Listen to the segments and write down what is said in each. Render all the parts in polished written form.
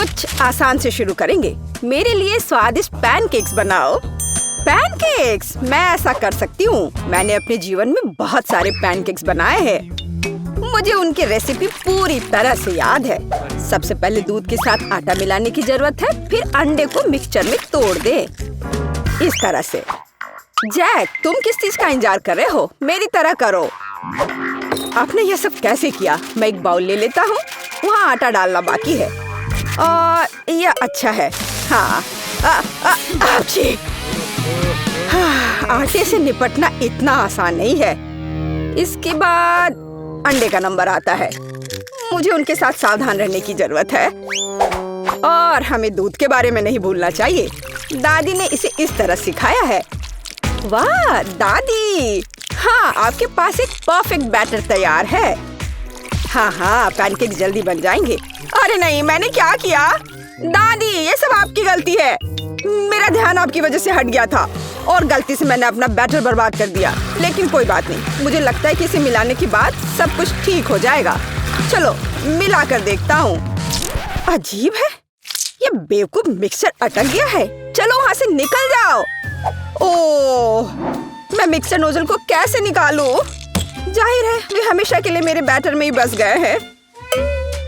कुछ आसान से शुरू करेंगे। मेरे लिए स्वादिष्ट पैनकेक्स बनाओ। पैनकेक्स? मैं ऐसा कर सकती हूँ। मैंने अपने जीवन में बहुत सारे पैनकेक्स बनाए हैं। मुझे उनकी रेसिपी पूरी तरह से याद है। सबसे पहले दूध के साथ आटा मिलाने की जरूरत है, फिर अंडे को मिक्सचर में तोड़ दे इस तरह से। जैक, तुम किस चीज का इंतजार कर रहे हो? मेरी तरह करो। आपने यह सब कैसे किया? मैं एक बाउल ले लेता हूँ। वहाँ आटा डालना बाकी है और यह अच्छा है। हाँ, आटे से निपटना इतना आसान नहीं है। इसके बाद अंडे का नंबर आता है। मुझे उनके साथ सावधान रहने की जरूरत है और हमें दूध के बारे में नहीं भूलना चाहिए। दादी ने इसे इस तरह सिखाया है। वाह दादी! हाँ, आपके पास एक परफेक्ट बैटर तैयार है। हाँ, पैनकेक जल्दी बन जाएंगे। अरे नहीं, मैंने क्या किया? दादी, ये सब आपकी गलती है। मेरा ध्यान आपकी वजह से हट गया था और गलती से मैंने अपना बैटर बर्बाद कर दिया। लेकिन कोई बात नहीं, मुझे लगता है कि इसे मिलाने के बाद सब कुछ ठीक हो जाएगा। चलो मिला कर देखता हूँ। अजीब है, ये बेवकूफ मिक्सर अटक गया है। चलो वहाँ से निकल जाओ। ओह, मैं मिक्सर नोजल को कैसे निकालूं? जाहिर है वे हमेशा के लिए मेरे बैटर में ही बस गए हैं।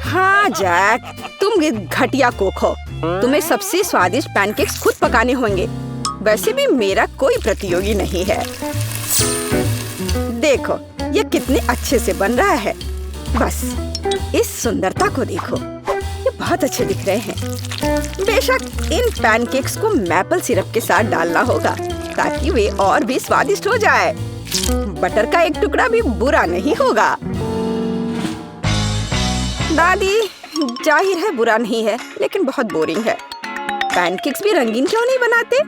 हाँ जैक, तुम घटिया कुक हो। तुम्हें सबसे स्वादिष्ट पैनकेक्स खुद पकाने होंगे। वैसे भी मेरा कोई प्रतियोगी नहीं है। देखो ये कितने अच्छे से बन रहा है। बस इस सुंदरता को देखो, ये बहुत अच्छे दिख रहे हैं। बेशक इन पैनकेक्स को मैपल सिरप के साथ डालना होगा ताकि वे और भी स्वादिष्ट हो जाए। बटर का एक टुकड़ा भी बुरा नहीं होगा। दादी, जाहिर है बुरा नहीं है, लेकिन बहुत बोरिंग है। पैनकेक्स भी रंगीन क्यों नहीं बनाते?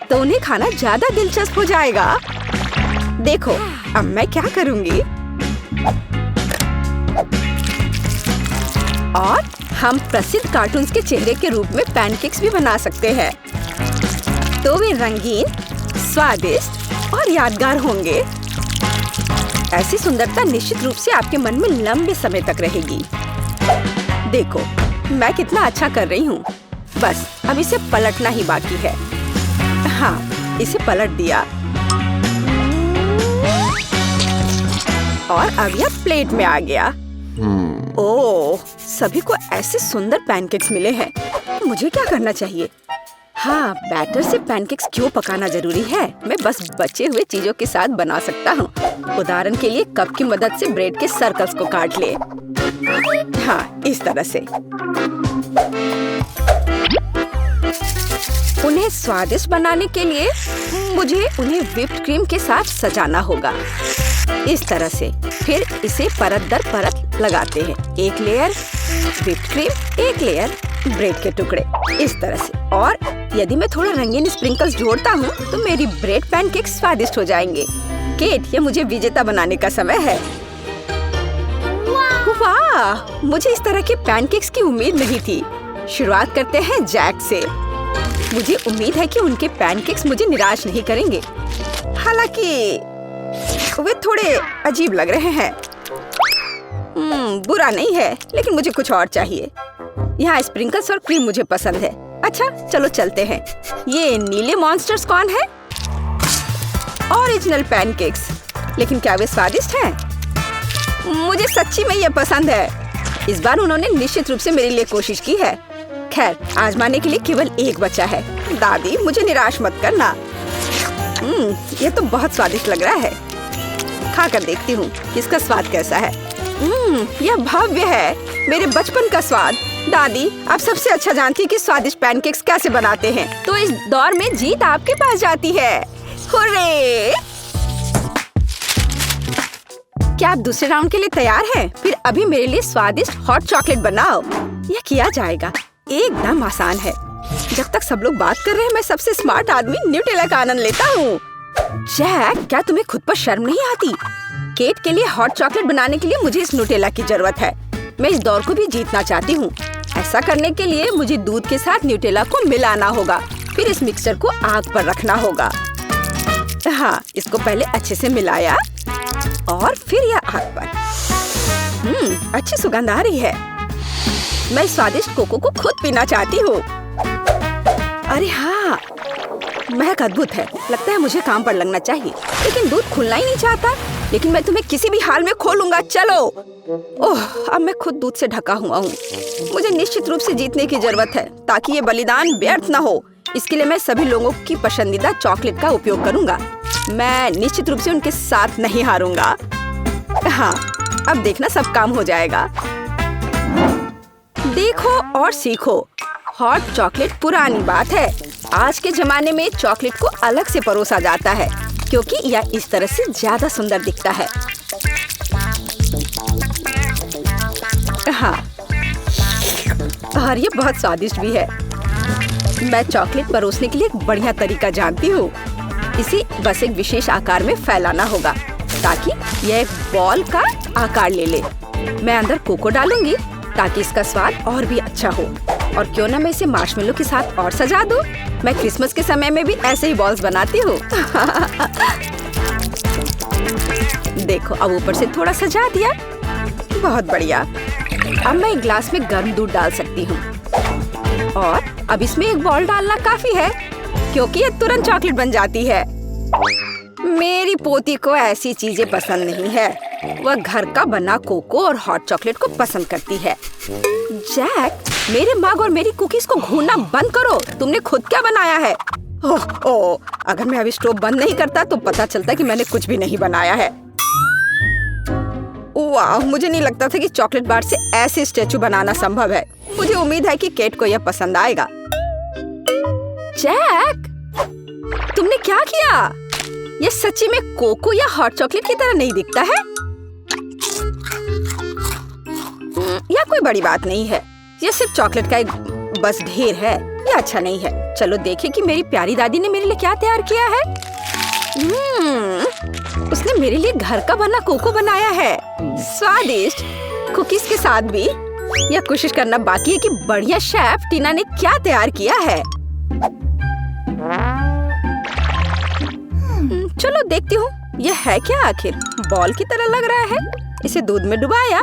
तो उन्हें खाना ज्यादा दिलचस्प हो जाएगा। देखो अब मैं क्या करूंगी। और हम प्रसिद्ध कार्टून्स के चेहरे के रूप में पैनकेक्स भी बना सकते हैं। तो वे रंगीन, स्वादिष्ट और यादगार होंगे। ऐसी सुंदरता निश्चित रूप से आपके मन में लंबे समय तक रहेगी। देखो मैं कितना अच्छा कर रही हूँ। बस अब इसे पलटना ही बाकी है। हाँ, इसे पलट दिया और अब यह प्लेट में आ गया। ओह, सभी को ऐसे सुंदर पैनकेक्स मिले हैं। मुझे क्या करना चाहिए? हाँ, बैटर से पैनकेक्स क्यों पकाना जरूरी है? मैं बस बचे हुए चीजों के साथ बना सकता हूँ। उदाहरण के लिए कप की मदद से ब्रेड के सर्कल्स को काट ले। हाँ, इस तरह से। उन्हें स्वादिष्ट बनाने के लिए मुझे उन्हें व्हिप्ड क्रीम के साथ सजाना होगा। इस तरह से। फिर इसे परत दर परत लगाते हैं। एक लेयर व्हिप्ड क्रीम, एक लेयर ब्रेड के टुकड़े, इस तरह से। और यदि मैं थोड़ा रंगीन स्प्रिंकल्स जोड़ता हूँ तो मेरी ब्रेड पैनकेक्स स्वादिष्ट हो जाएंगे। केट, ये मुझे विजेता बनाने का समय है। वाह, मुझे इस तरह के पैनकेक्स की उम्मीद नहीं थी। शुरुआत करते हैं जैक से। मुझे उम्मीद है कि उनके पैनकेक्स मुझे निराश नहीं करेंगे। हालांकि वे थोड़े अजीब लग रहे हैं। बुरा नहीं है, लेकिन मुझे कुछ और चाहिए। यहाँ स्प्रिंकल्स और क्रीम मुझे पसंद है। अच्छा, चलो चलते हैं। ये नीले मॉन्स्टर्स कौन है? Original pancakes. लेकिन क्या वे स्वादिष्ट हैं? मुझे सच्ची में ये पसंद है। इस बार उन्होंने निश्चित रूप से मेरे लिए कोशिश की है। खैर, आजमाने के लिए केवल एक बचा है। दादी, मुझे निराश मत करना। ये तो बहुत स्वादिष्ट लग रहा है। खा कर देखती हूँ इसका स्वाद कैसा है। यह भव्य है, मेरे बचपन का स्वाद। दादी, आप सबसे अच्छा जानती हैं कि स्वादिष्ट पैनकेक्स कैसे बनाते हैं। तो इस दौर में जीत आपके पास जाती है। हुर्रे! क्या आप दूसरे राउंड के लिए तैयार हैं? फिर अभी मेरे लिए स्वादिष्ट हॉट चॉकलेट बनाओ। यह किया जाएगा, एकदम आसान है। जब तक सब लोग बात कर रहे हैं, मैं सबसे स्मार्ट आदमी न्यूटेला का आनंद लेता हूँ। जैक, क्या तुम्हें खुद पर शर्म नहीं आती? केट के लिए हॉट चॉकलेट बनाने के लिए मुझे इस न्यूटेला की जरूरत है। मैं इस दौर को भी जीतना चाहती हूँ। ऐसा करने के लिए मुझे दूध के साथ न्यूटेला को मिलाना होगा। फिर इस मिक्सचर को आग पर रखना होगा। हाँ, इसको पहले अच्छे से मिलाया और फिर यह आग पर। अच्छी सुगंध आ रही है। मैं स्वादिष्ट कोको को खुद पीना चाहती हूँ। अरे हाँ, महक अद्भुत है। लगता है मुझे काम पर लगना चाहिए, लेकिन दूध खुलना ही नहीं चाहता। लेकिन मैं तुम्हें किसी भी हाल में खोलूंगा, चलो। ओह, अब मैं खुद दूध से ढका हुआ हूँ। मुझे निश्चित रूप से जीतने की जरूरत है ताकि ये बलिदान व्यर्थ न हो। इसके लिए मैं सभी लोगों की पसंदीदा चॉकलेट का उपयोग करूंगा। मैं निश्चित रूप से उनके साथ नहीं हारूंगा। हाँ, अब देखना सब काम हो जाएगा। देखो और सीखो। हॉट चॉकलेट पुरानी बात है। आज के जमाने में चॉकलेट को अलग से परोसा जाता है क्योंकि यह इस तरह से ज्यादा सुंदर दिखता है। हाँ, और ये बहुत स्वादिष्ट भी है। मैं चॉकलेट परोसने के लिए एक बढ़िया तरीका जानती हूँ। इसे बस एक विशेष आकार में फैलाना होगा ताकि यह एक बॉल का आकार ले ले। मैं अंदर कोको डालूंगी ताकि इसका स्वाद और भी अच्छा हो। और क्यों ना मैं इसे मार्शमेलो के साथ और सजा दूं। मैं क्रिसमस के समय में भी ऐसे ही बॉल्स बनाती हूँ। देखो, अब ऊपर से थोड़ा सजा दिया। बहुत बढ़िया। अब मैं एक ग्लास में गर्म दूध डाल सकती हूँ और अब इसमें एक बॉल डालना काफी है क्योंकि ये तुरंत चॉकलेट बन जाती है। मेरी पोती को ऐसी चीजें पसंद नहीं है। वह घर का बना कोको और हॉट चॉकलेट को पसंद करती है। जैक, मेरे मग और मेरी कुकीज को घूरना बंद करो। तुमने खुद क्या बनाया है? ओह, अगर मैं अभी स्टोव बंद नहीं करता तो पता चलता कि मैंने कुछ भी नहीं बनाया है। वाह, मुझे नहीं लगता था कि चॉकलेट बार से ऐसे स्टैचू बनाना संभव है। मुझे उम्मीद है कि केट को यह पसंद आएगा। जैक, तुमने क्या किया? यह सच्ची में कोको या हॉट चॉकलेट की तरह नहीं दिखता है। यह कोई बड़ी बात नहीं है। यह सिर्फ चॉकलेट का एक बस ढेर है। यह अच्छा नहीं है। चलो देखें कि मेरी प्यारी दादी ने मेरे लिए क्या तैयार किया है। उसने मेरे लिए घर का बना कोको बनाया है। स्वादिष्ट कुकीज के साथ भी। यह कोशिश करना बाकी है कि बढ़िया शेफ टीना ने क्या तैयार किया है। चलो देखती हूँ यह है क्या आखिर। बॉल की तरह लग रहा है। इसे दूध में डुबाया।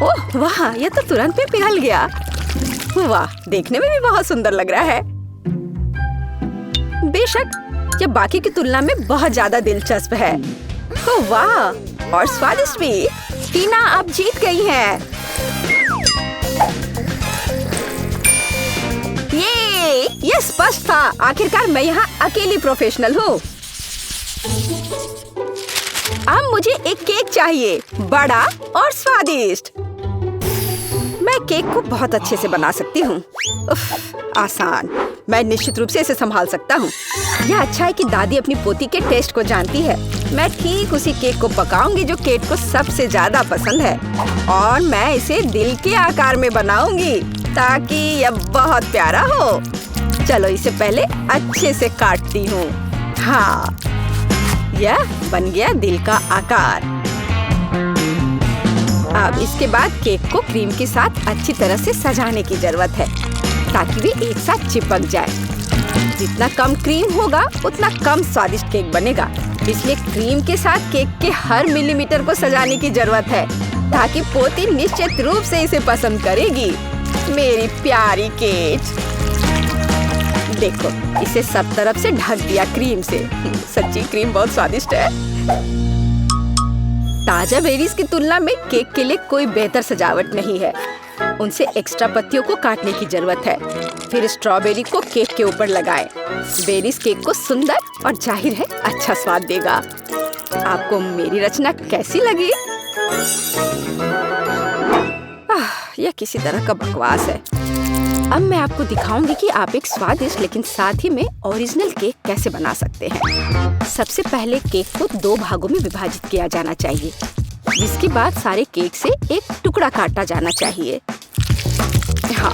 ओह वाह, यह तो तुरंत में पिघल गया। वाह, देखने में भी बहुत सुंदर लग रहा है। बेशक यह बाकी की तुलना में बहुत ज्यादा दिलचस्प है। ओह वाह, और स्वादिष्ट भी। टीना अब जीत गई है। ये स्पष्ट था। आखिरकार मैं यहाँ अकेली प्रोफेशनल हूँ। अब मुझे एक केक चाहिए, बड़ा और स्वादिष्ट। मैं केक को बहुत अच्छे से बना सकती हूँ। आसान। मैं निश्चित रूप से इसे संभाल सकता हूँ। यह अच्छा है कि दादी अपनी पोती के टेस्ट को जानती है। मैं ठीक उसी केक को पकाऊंगी जो केट को सबसे ज्यादा पसंद है और मैं इसे दिल के आकार में बनाऊंगी ताकि यह बहुत प्यारा हो। चलो इसे पहले अच्छे से काटती हूँ। हाँ, यह बन गया दिल का आकार। अब इसके बाद केक को क्रीम के साथ अच्छी तरह से सजाने की जरूरत है ताकि वे एक साथ चिपक जाए। जितना कम क्रीम होगा उतना कम स्वादिष्ट केक बनेगा। इसलिए क्रीम के साथ केक के हर मिलीमीटर को सजाने की जरूरत है ताकि पोती निश्चित रूप से इसे पसंद करेगी। मेरी प्यारी केट, देखो इसे सब तरफ से ढक दिया क्रीम से। सच्ची क्रीम बहुत स्वादिष्ट है। ताजा बेरीज की तुलना में केक के लिए कोई बेहतर सजावट नहीं है। उनसे एक्स्ट्रा पत्तियों को काटने की जरूरत है। फिर स्ट्रॉबेरी को केक के ऊपर लगाएं। बेरीज केक को सुंदर और जाहिर है अच्छा स्वाद देगा। आपको मेरी रचना कैसी लगी? यह किसी तरह का बकवास है। अब मैं आपको दिखाऊंगी कि आप एक स्वादिष्ट लेकिन साथ ही में ओरिजिनल केक कैसे बना सकते हैं। सबसे पहले केक को 2 भागों में विभाजित किया जाना चाहिए, जिसके बाद सारे केक से एक टुकड़ा काटा जाना चाहिए। हाँ,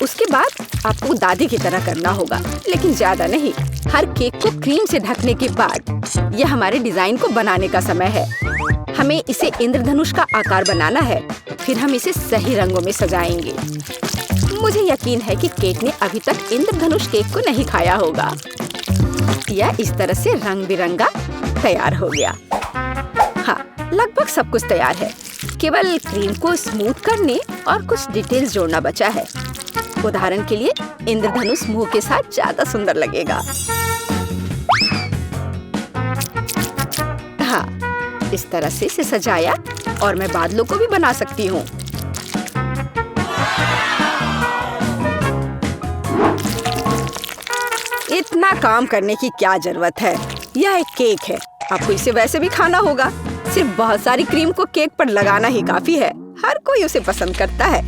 उसके बाद आपको दादी की तरह करना होगा, लेकिन ज्यादा नहीं। हर केक को क्रीम से ढकने के बाद यह हमारे डिजाइन को बनाने का समय है। हमें इसे इंद्रधनुष का आकार बनाना है। फिर हम इसे सही रंगों में सजाएंगे। मुझे यकीन है कि केट ने अभी तक इंद्रधनुष केक को नहीं खाया होगा। यह इस तरह से रंग बिरंगा तैयार हो गया। हाँ, लगभग सब कुछ तैयार है। केवल क्रीम को स्मूथ करने और कुछ डिटेल्स जोड़ना बचा है। उदाहरण के लिए इंद्रधनुष मुंह के साथ ज्यादा सुंदर लगेगा। हाँ, इस तरह से इसे सजाया और मैं बादलों को भी बना सकती हूँ। इतना काम करने की क्या जरूरत है? यह एक केक है, आपको इसे वैसे भी खाना होगा। सिर्फ बहुत सारी क्रीम को केक पर लगाना ही काफी है। हर कोई उसे पसंद करता है।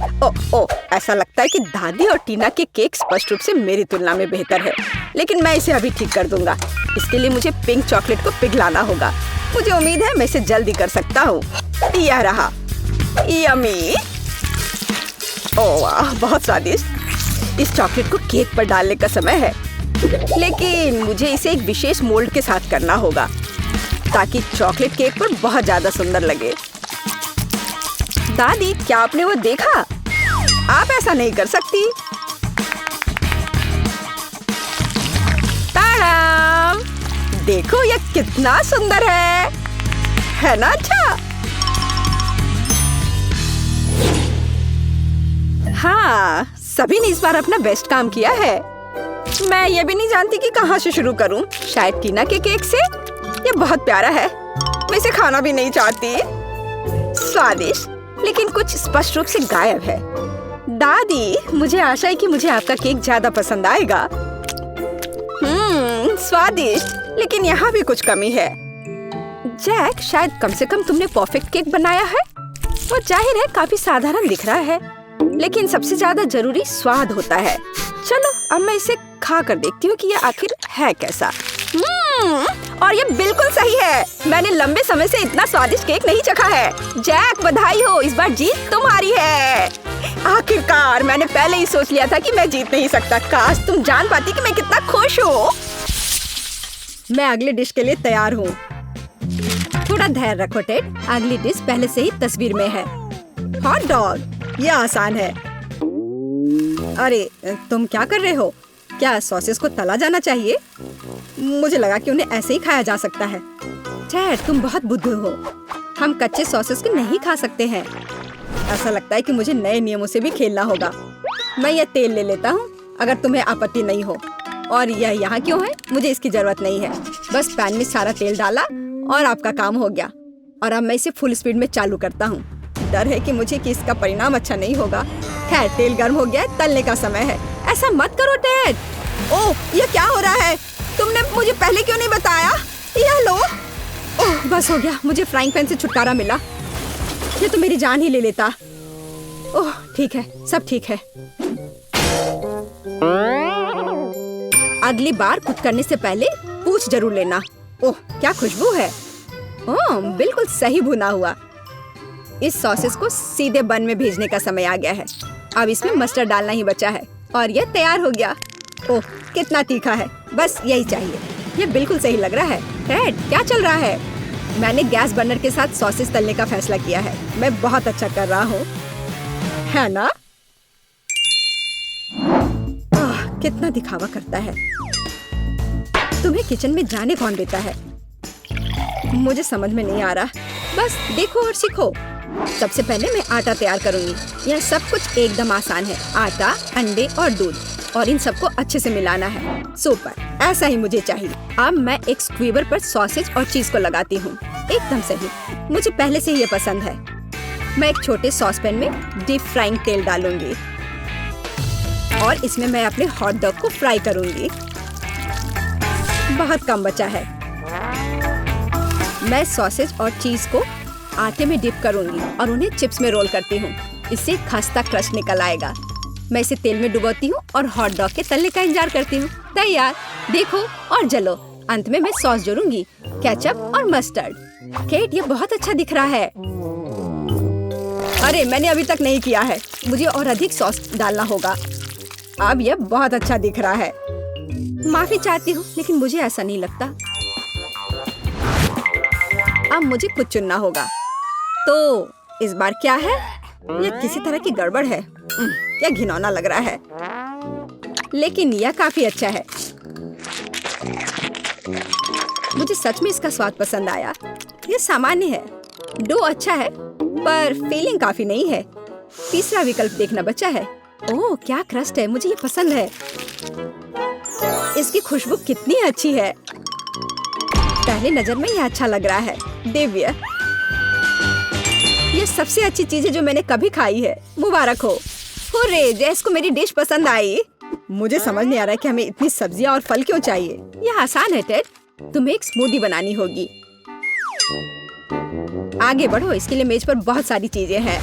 ओ, ऐसा लगता है कि दादी और टीना के केक स्पष्ट रूप से मेरी तुलना में बेहतर है। लेकिन मैं इसे अभी ठीक कर दूंगा। इसके लिए मुझे पिंक चॉकलेट को पिघलाना होगा। मुझे उम्मीद है मैं इसे जल्दी कर सकता हूँ। यह रहा, यम्मी। ओह वाह, बहुत स्वादिष्ट। इस चॉकलेट को केक पर डालने का समय है, लेकिन मुझे इसे एक विशेष मोल्ड के साथ करना होगा ताकि चॉकलेट केक पर बहुत ज्यादा सुंदर लगे। दादी, क्या आपने वो देखा? आप ऐसा नहीं कर सकती। ताराम! देखो यह कितना सुंदर है ना? अच्छा, हाँ, सभी ने इस बार अपना बेस्ट काम किया है। मैं ये भी नहीं जानती कि कहाँ से शुरू करूं। शायद टीना के केक से। ये बहुत प्यारा है, मैं इसे खाना भी नहीं चाहती। स्वादिष्ट, लेकिन कुछ स्पष्ट रूप से गायब है। दादी, मुझे आशा है कि मुझे आपका केक ज्यादा पसंद आएगा। स्वादिष्ट, लेकिन यहाँ भी कुछ कमी है। जैक, शायद कम से कम तुमने परफेक्ट केक बनाया है। वो जाहिर है काफी साधारण दिख रहा है, लेकिन सबसे ज्यादा जरूरी स्वाद होता है। चलो, अब मैं इसे खा कर देखती हूँ कि ये आखिर है कैसा। और ये बिल्कुल सही है। मैंने लंबे समय से इतना स्वादिष्ट केक नहीं चखा है। जैक, बधाई हो, इस बार जीत तुम्हारी है। आखिरकार, मैंने पहले ही सोच लिया था कि मैं जीत नहीं सकता। काश तुम जान पाती कि मैं कितना खुश हूँ। मैं अगली डिश के लिए तैयार हूँ। थोड़ा धैर्य रखो टेड, अगली डिश पहले से ही तस्वीर में है। हॉट डॉग, ये आसान है। अरे, तुम क्या कर रहे हो? क्या सॉसेस को तला जाना चाहिए? मुझे लगा कि उन्हें ऐसे ही खाया जा सकता है। टेड, तुम बहुत बुद्धू हो। हम कच्चे सॉसेस को नहीं खा सकते हैं। ऐसा लगता है कि मुझे नए नियमों से भी खेलना होगा। मैं यह तेल ले लेता हूँ, अगर तुम्हें आपत्ति नहीं हो। और यह यहाँ क्यों है? मुझे इसकी जरूरत नहीं है। बस पैन में सारा तेल डाला और आपका काम हो गया। और अब मैं इसे फुल स्पीड में चालू करता हूँ। डर है कि इसका परिणाम अच्छा नहीं होगा। खैर, तेल गर्म हो गया, तलने का समय है। ऐसा मत करो टेड। ओह, ये क्या हो रहा है? तुमने मुझे पहले क्यों नहीं बताया? यह लो। ओह, बस हो गया, मुझे फ्राइंग पैन से छुटकारा मिला। ये तो मेरी जान ही ले लेता। ओह, ठीक है, सब ठीक है। अगली बार कुक करने से पहले पूछ जरूर लेना। ओह, क्या खुशबू है। ओह, बिल्कुल सही भुना हुआ। इस सॉसेस को सीधे बन में भेजने का समय आ गया है। अब इसमें मस्टर्ड डालना ही बचा है और यह तैयार हो गया। ओह, कितना तीखा है। बस यही चाहिए। यह बिल्कुल सही लग रहा है। टेड, क्या चल रहा है? मैंने गैस बर्नर के साथ सॉसेस तलने का फैसला किया है। मैं बहुत अच्छा कर रहा हूँ, है ना? कितना दिखावा करता है। तुम्हें किचन में जाने कौन देता है? मुझे समझ में नहीं आ रहा। बस देखो और सीखो। सबसे पहले मैं आटा तैयार करूंगी। यह सब कुछ एकदम आसान है। आटा, अंडे और दूध, और इन सबको अच्छे से मिलाना है। सुपर, ऐसा ही मुझे चाहिए। अब मैं एक स्क्वीवर पर सॉसेज और चीज को लगाती हूँ। एकदम सही, मुझे पहले से ही ये पसंद है। मैं एक छोटे सॉस पैन में डीप फ्राइंग तेल डालूंगी और इसमें मैं अपने हॉट डॉग को फ्राई करूंगी। बहुत कम बचा है। मैं सॉसेज और चीज को आटे में डिप करूंगी और उन्हें चिप्स में रोल करती हूँ। इससे खस्ता क्रस्ट निकल आएगा। मैं इसे तेल में डुबोती हूँ और हॉट डॉग के तलने का इंतजार करती हूँ। तैयार, देखो और जलो। अंत में मैं सॉस जोड़ूंगी, केचप और मस्टर्ड। केट, ये बहुत अच्छा दिख रहा है। अरे, मैंने अभी तक नहीं किया है। मुझे और अधिक सॉस डालना होगा। अब यह बहुत अच्छा दिख रहा है। माफी चाहती हूँ, लेकिन मुझे ऐसा नहीं लगता। अब मुझे कुछ चुनना होगा। तो इस बार क्या है? यह किसी तरह की गड़बड़ है। यह घिनौना लग रहा है, लेकिन यह काफी अच्छा है। मुझे सच में इसका स्वाद पसंद आया। यह सामान्य है, डो अच्छा है पर फीलिंग काफी नहीं है। तीसरा विकल्प देखना बचा है। ओह क्या क्रस्ट है, मुझे ये पसंद है। इसकी खुशबू कितनी अच्छी है। पहली नजर में ये अच्छा लग रहा है। दिव्य, ये सबसे अच्छी चीज है जो मैंने कभी खाई है। मुबारक हो। हुर्रे, जैस को मेरी डिश पसंद आई। मुझे समझ नहीं आ रहा है कि हमें इतनी सब्जियां और फल क्यों चाहिए। यह आसान है टेड, तुम्हें एक स्मूदी बनानी होगी। आगे बढ़ो, इसके लिए मेज पर बहुत सारी चीजें हैं।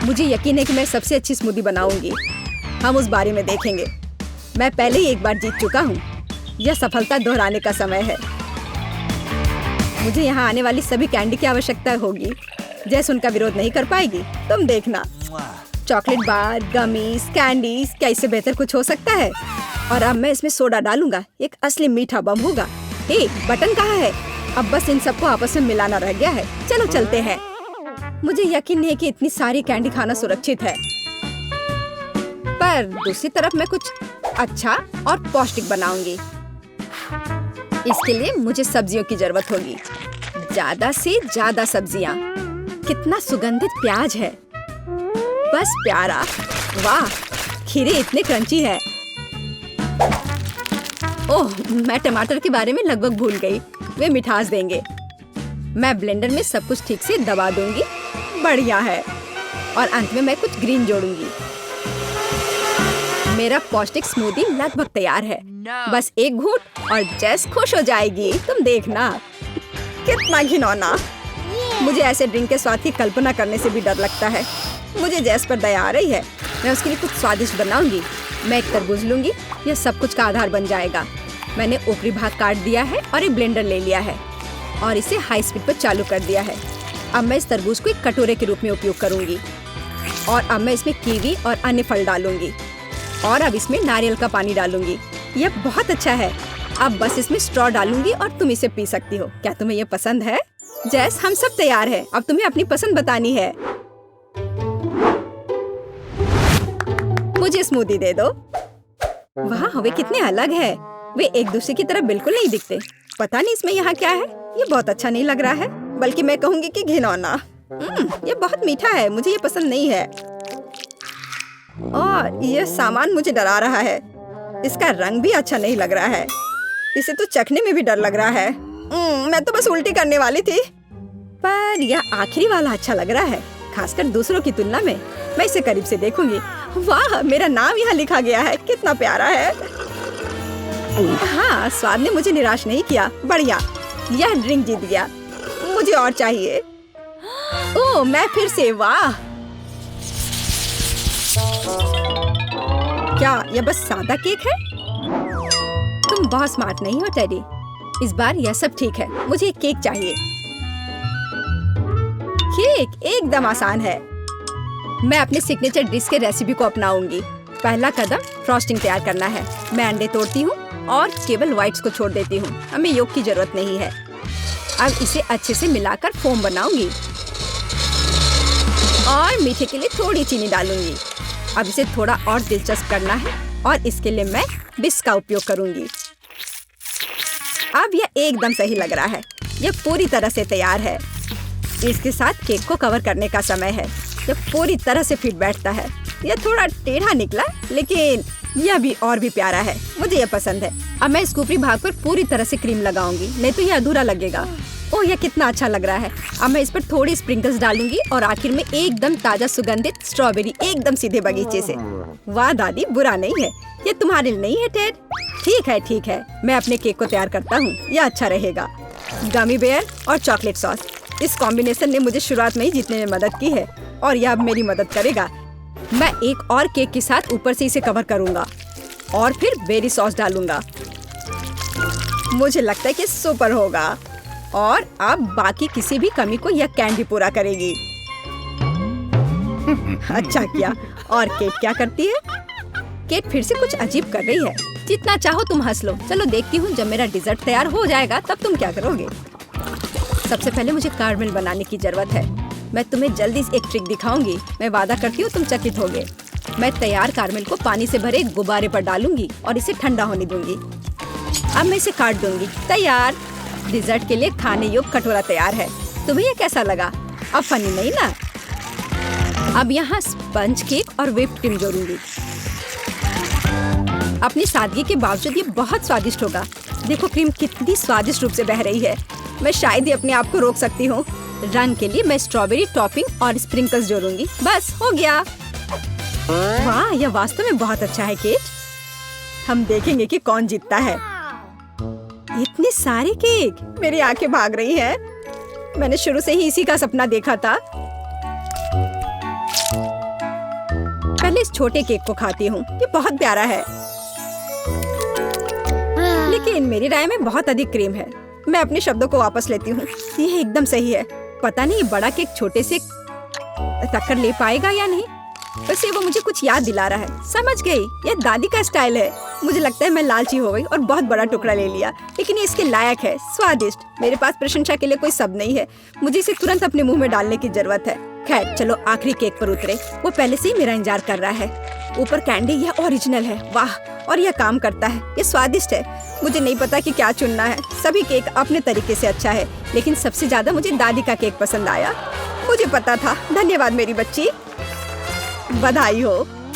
मुझे यकीन है कि मैं सबसे अच्छी स्मूदी बनाऊंगी। हम उस बारे में देखेंगे। मैं पहले ही एक बार जीत चुका हूँ। यह सफलता दोहराने का समय है। मुझे यहाँ आने वाली सभी कैंडी की आवश्यकता होगी। जैस उनका विरोध नहीं कर पाएगी, तुम देखना। चॉकलेट बार, गमीज, कैंडीज, क्या इससे बेहतर कुछ हो सकता है? और अब मैं इसमें सोडा डालूंगा। एक असली मीठा बम होगा। हे, बटन कहाँ है? अब बस इन सबको आपस में मिलाना रह गया है। चलो चलते हैं। मुझे यकीन नहीं कि इतनी सारी कैंडी खाना सुरक्षित है, पर दूसरी तरफ मैं कुछ अच्छा और पौष्टिक बनाऊंगी। इसके लिए मुझे सब्जियों की जरूरत होगी। ज्यादा से ज्यादा सब्जियां। कितना सुगंधित प्याज है, बस प्यारा। वाह, खीरे इतने क्रंची है। ओह, मैं टमाटर के बारे में लगभग भूल गई। वे मिठास देंगे। मैं ब्लेंडर में सब कुछ ठीक से दबा दूंगी। बढ़िया है। और अंत में मैं कुछ ग्रीन जोड़ूंगी। मेरा पौष्टिक स्मूदी लगभग तैयार है। बस एक घूंट और जैस खुश हो जाएगी। तुम देखना। कितना घिनौना। मुझे ऐसे ड्रिंक के स्वाद की कल्पना करने से भी डर लगता है। मुझे जैस पर दया आ रही है। मैं उसके लिए कुछ स्वादिष्ट बनाऊंगी। मैं एक तरबूज लूंगी। यह सब कुछ का आधार बन जाएगा। मैंने ऊपरी भाग काट दिया है और एक ब्लेंडर ले लिया है और इसे हाई स्पीड पर चालू कर दिया है। अब मैं इस तरबूज को एक कटोरे के रूप में उपयोग करूंगी। और अब मैं इसमें कीवी और अन्य फल डालूंगी। और अब इसमें नारियल का पानी डालूंगी। यह बहुत अच्छा है। अब बस इसमें स्ट्रॉ डालूंगी और तुम इसे पी सकती हो। क्या तुम्हें यह पसंद है? जैस, हम सब तैयार हैं। अब तुम्हें अपनी पसंद बतानी है। मुझे स्मूदी दे दो। वाह, वे कितने अलग है। वे एक दूसरे की तरह बिल्कुल नहीं दिखते। पता नहीं इसमें यहाँ क्या है। ये बहुत अच्छा नहीं लग रहा है, बल्कि मैं कहूँगी कि घिनौना। ये बहुत मीठा है। मुझे ये पसंद नहीं है। और यह सामान मुझे डरा रहा है। इसका रंग भी अच्छा नहीं लग रहा है। इसे तो चखने में भी डर लग रहा है। मैं तो बस उल्टी करने वाली थी। पर यह आखिरी वाला अच्छा लग रहा है, खासकर दूसरों की तुलना में। मैं इसे करीब से देखूंगी। वाह, मेरा नाम यहाँ लिखा गया है। कितना प्यारा है। हाँ, स्वाद ने मुझे निराश नहीं किया। बढ़िया, यह ड्रिंक जीत गया। मुझे और चाहिए। ओह, मैं फिर से। वाह, क्या यह बस सादा केक है? तुम बहुत स्मार्ट नहीं हो टेडी। इस बार यह सब ठीक है। मुझे एक केक चाहिए। केक एकदम आसान है। मैं अपने सिग्नेचर डिश के रेसिपी को अपनाऊंगी। पहला कदम फ्रॉस्टिंग तैयार करना है। मैं अंडे तोड़ती हूँ और केवल व्हाइट्स को छोड़ देती हूँ। हमें योग की जरूरत नहीं है। अब इसे अच्छे से मिलाकर फोम बनाऊंगी और मीठे के लिए थोड़ी चीनी डालूंगी। अब इसे थोड़ा और दिलचस्प करना है और इसके लिए मैं विस्क का उपयोग करूंगी। अब यह एकदम सही लग रहा है। यह पूरी तरह से तैयार है। इसके साथ केक को कवर करने का समय है। यह पूरी तरह से फिट बैठता है। यह थोड़ा टेढ़ा निकला, लेकिन यह भी और भी प्यारा है। मुझे यह पसंद है। अब मैं इस ऊपरी भाग पर पूरी तरह से क्रीम लगाऊंगी, नहीं तो यह अधूरा लगेगा। ओह, यह कितना अच्छा लग रहा है। अब मैं इस पर थोड़ी स्प्रिंकल्स डालूंगी और आखिर में एकदम ताजा सुगंधित स्ट्रॉबेरी, एकदम सीधे बगीचे से। वाह दादी, बुरा नहीं है। ये तुम्हारे लिए नहीं है टेड? ठीक है। मैं अपने केक को तैयार करता हूँ। यह अच्छा रहेगा। गमी बेयर और चॉकलेट सॉस, इस कॉम्बिनेशन ने मुझे शुरुआत में ही जीतने में मदद की है और यह अब मेरी मदद करेगा। मैं एक और केक के साथ ऊपर से इसे कवर करूंगा और फिर बेरी सॉस डालूंगा। मुझे लगता है कि सुपर होगा। और अब बाकी किसी भी कमी को यह कैंडी पूरा करेगी। अच्छा किया। और केट क्या करती है? केट फिर से कुछ अजीब कर रही है। जितना चाहो तुम हंस लो। चलो देखती हूँ, जब मेरा डिजर्ट तैयार हो जाएगा तब तुम क्या करोगे। सबसे पहले मुझे कारमेल बनाने की जरूरत है। मैं तुम्हें जल्दी से एक ट्रिक दिखाऊंगी। मैं वादा करती हूँ तुम चकित होगे। मैं तैयार कारमेल को पानी से भरे एक गुब्बारे पर डालूंगी और इसे ठंडा होने दूंगी। अब मैं इसे काट दूंगी। तैयार। डिजर्ट के लिए खाने योग्य कटोरा तैयार है। तुम्हें यह कैसा लगा? अब फनी नहीं ना। अब यहाँ स्पंज केक और व्हिप्ड क्रीम जोड़ूंगी। अपनी सादगी के बावजूद ये बहुत स्वादिष्ट होगा। देखो क्रीम कितनी स्वादिष्ट रूप से बह रही है। मैं शायद ही अपने आप को रोक सकती हूँ। रंग के लिए मैं स्ट्रॉबेरी टॉपिंग और स्प्रिंकल्स जोड़ूंगी। बस हो गया। वाह, यह वास्तव में बहुत अच्छा है केट। हम देखेंगे कि कौन जीतता है। इतने सारे केक, मेरी आंखें भाग रही हैं। मैंने शुरू से ही इसी का सपना देखा था। पहले इस छोटे केक को खाती हूँ। ये बहुत प्यारा है, लेकिन मेरी राय में बहुत अधिक क्रीम है। मैं अपने शब्दों को वापस लेती हूँ। ये एकदम सही है। पता नहीं बड़ा केक छोटे से टक्कर ले पाएगा या नहीं। वैसे वो मुझे कुछ याद दिला रहा है। समझ गई, ये दादी का स्टाइल है। मुझे लगता है मैं लालची हो गई और बहुत बड़ा टुकड़ा ले लिया, लेकिन ये इसके लायक है। स्वादिष्ट। मेरे पास प्रशंसा के लिए कोई शब्द नहीं है। मुझे इसे तुरंत अपने मुंह में डालने की जरूरत है। खैर चलो आखिरी केक पर उतरे। वो पहले से ही मेरा इंतजार कर रहा है। ऊपर कैंडी, यह ओरिजिनल है। वाह, और यह काम करता है। ये स्वादिष्ट है। मुझे नहीं पता कि क्या चुनना है। सभी केक अपने तरीके से अच्छा है, लेकिन सबसे ज्यादा मुझे दादी का केक पसंद आया। मुझे पता था। धन्यवाद मेरी बच्ची। बधाई हो।